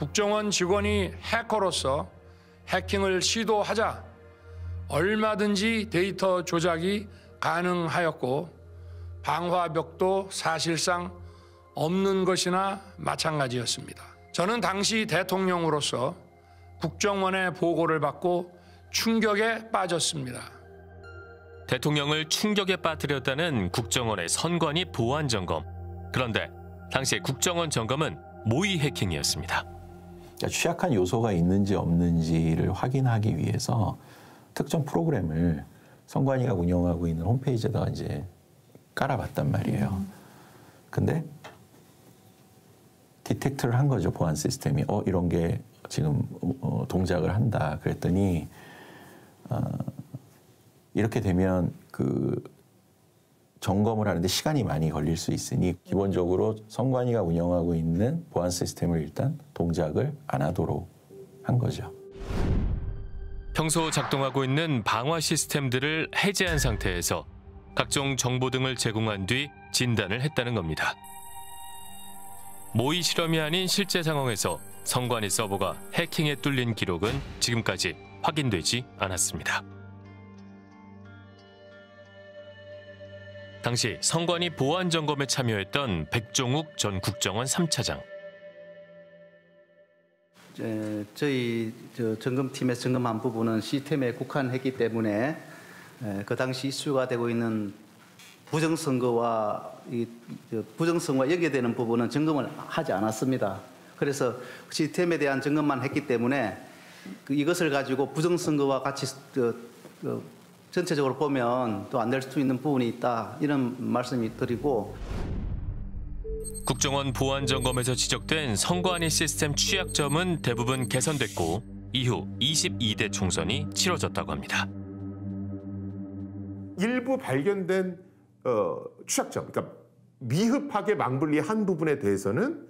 국정원 직원이 해커로서 해킹을 시도하자 얼마든지 데이터 조작이 가능하였고 방화벽도 사실상 없는 것이나 마찬가지였습니다. 저는 당시 대통령으로서 국정원의 보고를 받고 충격에 빠졌습니다. 대통령을 충격에 빠뜨렸다는 국정원의 선관위 보안 점검. 그런데 당시 국정원 점검은 모의 해킹이었습니다. 취약한 요소가 있는지 없는지를 확인하기 위해서 특정 프로그램을 선관위가 운영하고 있는 홈페이지에다가 이제 깔아봤단 말이에요. 근데 디텍트를 한 거죠, 보안 시스템이. 이런 게 지금 동작을 한다. 그랬더니 이렇게 되면 그 점검을 하는데 시간이 많이 걸릴 수 있으니 기본적으로 선관위가 운영하고 있는 보안 시스템을 일단 동작을 안 하도록 한 거죠. 평소 작동하고 있는 방화 시스템들을 해제한 상태에서 각종 정보 등을 제공한 뒤 진단을 했다는 겁니다. 모의 실험이 아닌 실제 상황에서 선관위 서버가 해킹에 뚫린 기록은 지금까지 확인되지 않았습니다. 당시 선관위 보안 점검에 참여했던 백종욱 전 국정원 3차장. 저희 점검팀에서 점검한 부분은 시스템에 국한했기 때문에 그 당시 이슈가 되고 있는 부정선거와 연계되는 부분은 점검을 하지 않았습니다. 그래서 시스템에 대한 점검만 했기 때문에 이것을 가지고 부정선거와 같이 전체적으로 보면 또 안 될 수 있는 부분이 있다, 이런 말씀이 드리고. 국정원 보안 점검에서 지적된 선관위 시스템 취약점은 대부분 개선됐고 이후 22대 총선이 치러졌다고 합니다. 일부 발견된 취약점, 그러니까 미흡하게 망분리한 부분에 대해서는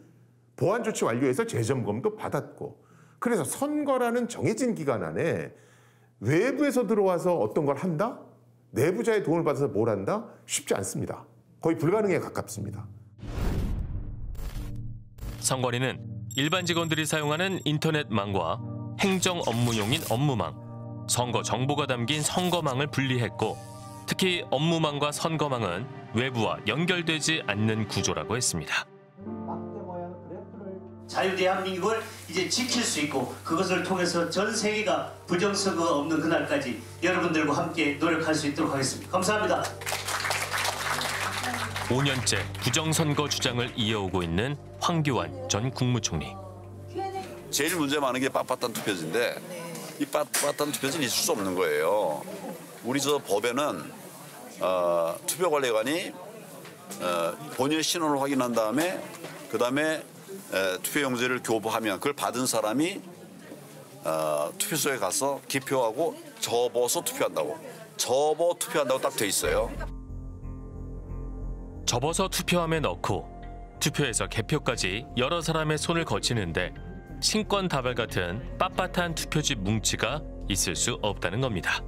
보안 조치 완료해서 재점검도 받았고, 그래서 선거라는 정해진 기간 안에 외부에서 들어와서 어떤 걸 한다? 내부자의 도움을 받아서 뭘 한다? 쉽지 않습니다. 거의 불가능에 가깝습니다. 선관위는 일반 직원들이 사용하는 인터넷망과 행정 업무용인 업무망, 선거 정보가 담긴 선거망을 분리했고 특히 업무망과 선거망은 외부와 연결되지 않는 구조라고 했습니다. 자유대한민국을 이제 지킬 수 있고 그것을 통해서 전 세계가 부정선거가 없는 그날까지 여러분들과 함께 노력할 수 있도록 하겠습니다. 감사합니다. 5년째 부정선거 주장을 이어오고 있는 황교안 전 국무총리. 제일 문제 많은 게 빳빳한 투표지인데 이 빳빳한 투표지는 있을 수 없는 거예요. 우리 저 법에는 투표관리관이 본인의 신원을 확인한 다음에 그다음에 투표용지를 교부하면 그걸 받은 사람이 투표소에 가서 기표하고 접어서 투표한다고. 접어 투표한다고 딱 돼 있어요. 접어서 투표함에 넣고 투표에서 개표까지 여러 사람의 손을 거치는데 신권 다발 같은 빳빳한 투표지 뭉치가 있을 수 없다는 겁니다.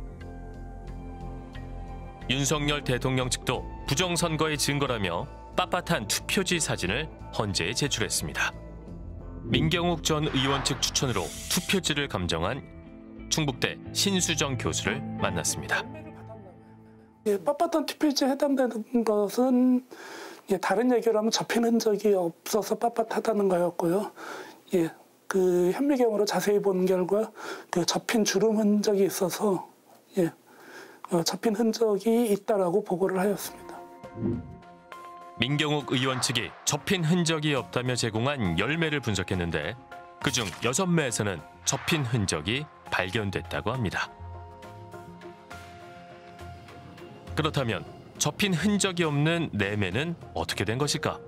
윤석열 대통령 측도 부정선거의 증거라며 빳빳한 투표지 사진을 헌재에 제출했습니다. 민경욱 전 의원 측 추천으로 투표지를 감정한 충북대 신수정 교수를 만났습니다. 빳빳한 투표지에 해당되는 것은 다른 얘기를 하면 접힌 흔적이 없어서 빳빳하다는 거였고요. 그 현미경으로 자세히 본 결과 그 접힌 주름 흔적이 있어서 접힌 흔적이 있다라고 보고를 하였습니다. 민경욱 의원 측이 접힌 흔적이 없다며 제공한 10매를 분석했는데 그중 6매에서는 접힌 흔적이 발견됐다고 합니다. 그렇다면 접힌 흔적이 없는 4매는 어떻게 된 것일까?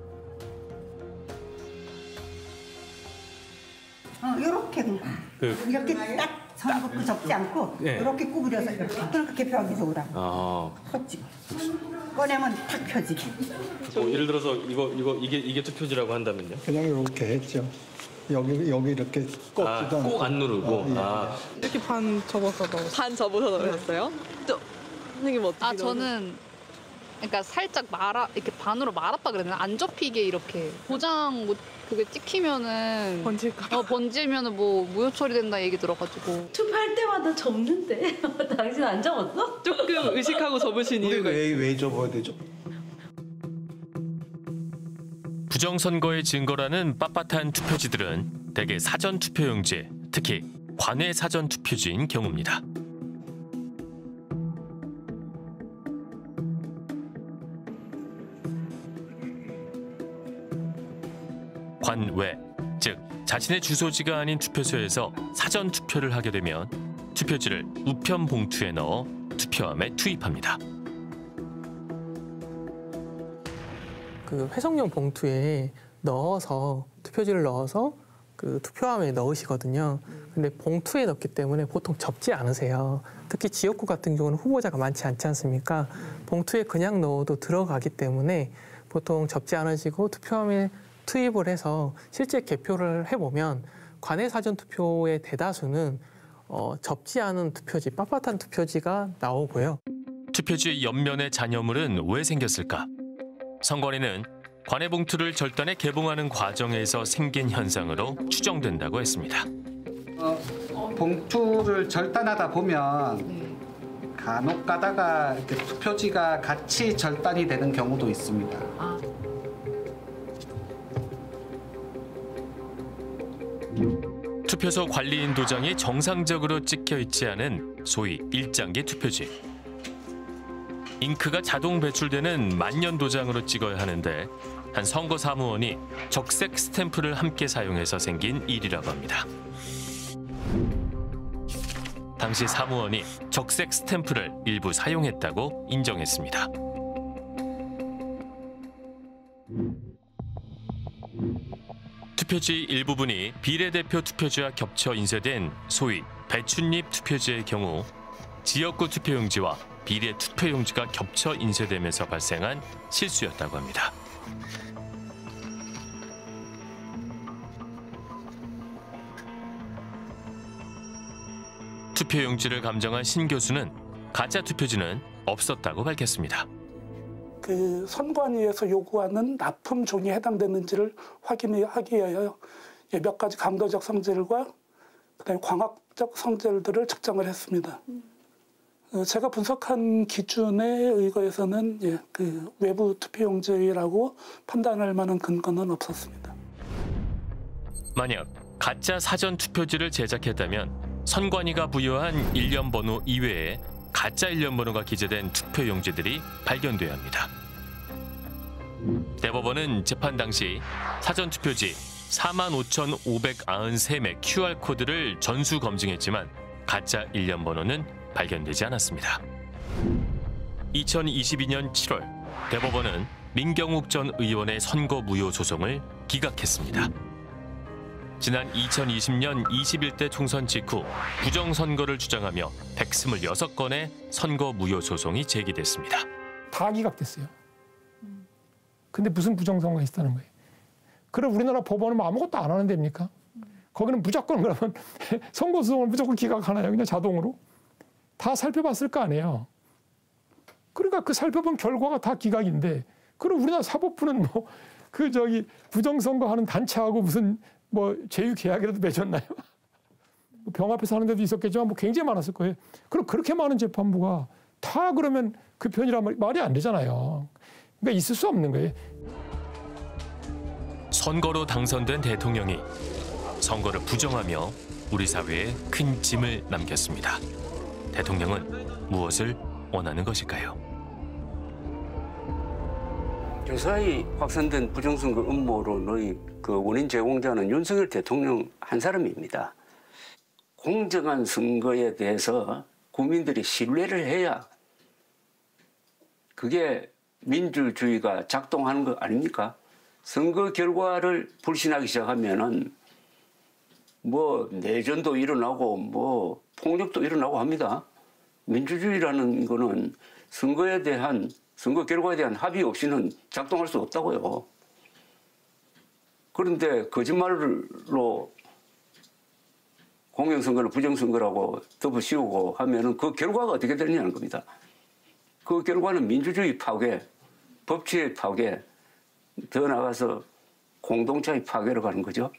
이렇게 이렇게 딱 선 긋고 접지 않고 이렇게 구부려서 이렇게 그렇게 펴기 좋으라고. 컸지. 꺼내면 탁 펴지게. 예를 들어서 이게 투표지라고 한다면요? 그냥 이렇게 했죠. 여기 이렇게 꼭 안 누르고. 이렇게 반 접어서 넣으셨어요? 또 선생님 어떻게? 저는 그러니까 살짝 이렇게 반으로 말았다 그랬나? 안 접히게 이렇게 포장 그게 찍히면은 번지면은 뭐 무효 처리된다 얘기 들어가지고. 투표할 때마다 접는데 당신 안 접었어? 조금 의식하고 접으신 이유가 왜 접어야 되죠? 부정선거의 증거라는 빳빳한 투표지들은 대개 사전투표용지, 특히 관외 사전투표지인 경우입니다. 관외, 즉 자신의 주소지가 아닌 투표소에서 사전투표를 하게 되면 투표지를 우편 봉투에 넣어 투표함에 투입합니다. 그 회성용 봉투에 넣어서 투표지를 넣어서 그 투표함에 넣으시거든요. 근데 봉투에 넣기 때문에 보통 접지 않으세요. 특히 지역구 같은 경우는 후보자가 많지 않지 않습니까? 봉투에 그냥 넣어도 들어가기 때문에 보통 접지 않으시고 투표함에 투입을 해서 실제 개표를 해보면 관외 사전 투표의 대다수는 접지 않은 투표지, 빳빳한 투표지가 나오고요. 투표지 옆면의 잔여물은 왜 생겼을까? 선관위는 관외 봉투를 절단해 개봉하는 과정에서 생긴 현상으로 추정된다고 했습니다. 봉투를 절단하다 보면 간혹 가다가 이렇게 투표지가 같이 절단이 되는 경우도 있습니다. 투표소 관리인 도장이 정상적으로 찍혀 있지 않은 소위 1장기 투표지. 잉크가 자동 배출되는 만년 도장으로 찍어야 하는데 한 선거 사무원이 적색 스탬프를 함께 사용해서 생긴 일이라고 합니다. 당시 사무원이 적색 스탬프를 일부 사용했다고 인정했습니다. 투표지 일부분이 비례대표 투표지와 겹쳐 인쇄된 소위 배춧잎 투표지의 경우 지역구 투표용지와 비례 투표용지가 겹쳐 인쇄되면서 발생한 실수였다고 합니다. 투표용지를 감정한 신 교수는 가짜 투표지는 없었다고 밝혔습니다. 그 선관위에서 요구하는 납품 종이에 해당되는지를 확인하기 위하여 몇 가지 강도적 성질과 그다음에 광학적 성질들을 측정을 했습니다. 제가 분석한 기준에 의거해서는 그 외부 투표용지라고 판단할 만한 근거는 없었습니다. 만약 가짜 사전 투표지를 제작했다면 선관위가 부여한 일련 번호 이외에 가짜 일련 번호가 기재된 투표용지들이 발견돼야 합니다. 대법원은 재판 당시 사전 투표지 45,593매 QR코드를 전수 검증했지만 가짜 일련 번호는 발견되지 않았습니다. 2022년 7월 대법원은 민경욱 전 의원의 선거 무효 소송을 기각했습니다. 지난 2020년 21대 총선 직후 부정선거를 주장하며 126건의 선거 무효 소송이 제기됐습니다. 다 기각됐어요. 근데 무슨 부정선거가 있다는 거예요. 그럼 우리나라 법원은 아무것도 안 하는 데입니까? 거기는 무조건 그러면 선거소송을 무조건 기각하나요? 그냥 자동으로? 다 살펴봤을 거 아니에요. 그러니까 그 살펴본 결과가 다 기각인데 그럼 우리나라 사법부는 뭐 부정선거 하는 단체하고 무슨 뭐 제휴 계약이라도 맺었나요? 병 앞에서 하는 데도 있었겠지만 뭐 굉장히 많았을 거예요. 그럼 그렇게 많은 재판부가 다 그러면 그 편이란 말이 안 되잖아요. 그러니까 있을 수 없는 거예요. 선거로 당선된 대통령이 선거를 부정하며 우리 사회에 큰 짐을 남겼습니다. 대통령은 무엇을 원하는 것일까요? 유사히 확산된 부정선거 음모론의 그 원인 제공자는 윤석열 대통령 한 사람입니다. 공정한 선거에 대해서 국민들이 신뢰를 해야 그게 민주주의가 작동하는 거 아닙니까? 선거 결과를 불신하기 시작하면은 뭐 내전도 일어나고 뭐 폭력도 일어나고 합니다. 민주주의라는 거는 선거 결과에 대한 합의 없이는 작동할 수 없다고요. 그런데 거짓말로 공영선거를 부정선거라고 덮어씌우고 하면은 그 결과가 어떻게 되느냐는 겁니다. 그 결과는 민주주의 파괴, 법치의 파괴, 더 나아가서 공동체의 파괴로 가는 거죠.